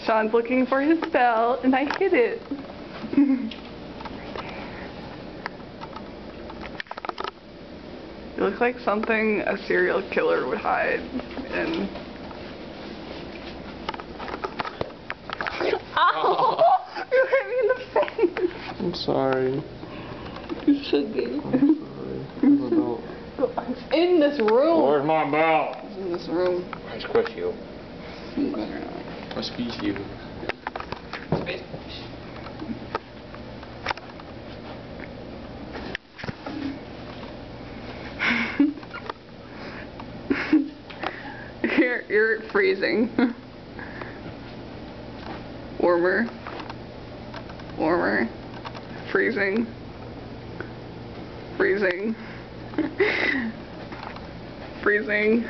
Sean's looking for his belt, and I hid it. It looks like something a serial killer would hide in. Ow! You hit me in the face! I'm sorry. You should be. I'm sorry. Where's my belt? It's in this room. Where's my belt? It's in this room. I squish you. You better not. I squeeze you. You're freezing. Warmer. Warmer. Freezing. Freezing. Freezing.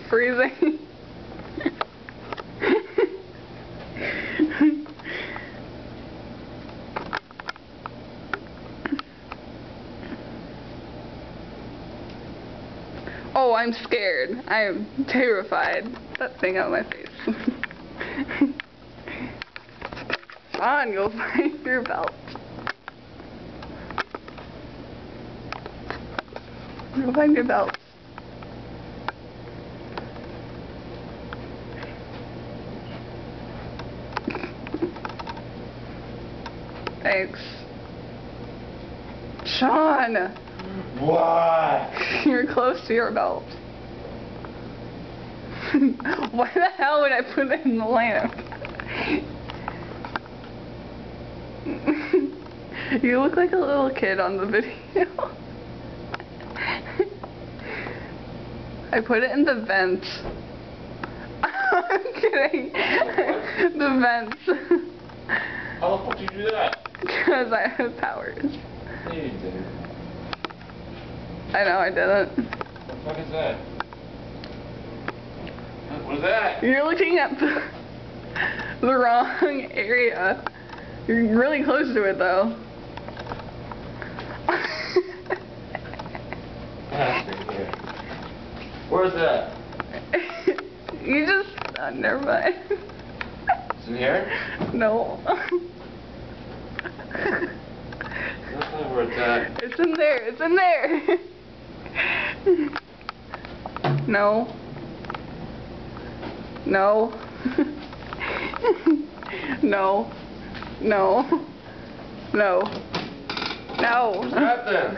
Freezing. Oh, I'm scared. I am terrified. That thing out of my face. Sean, go find your belt. Go find your belt. Thanks. Sean! What? You're close to your belt. Why the hell would I put it in the lamp? You look like a little kid on the video. I put it in the vents. I'm kidding. The vents. How the fuck did you do that? Because I have powers. No, you didn't. I know I didn't. What the fuck is that? What is that? You're looking at the wrong area. You're really close to it though. Where's that? You just... Oh, never mind. It's in here? No. That's not where it's at. It's in there. It's in there. No. No. No. No. No. No. What's that then?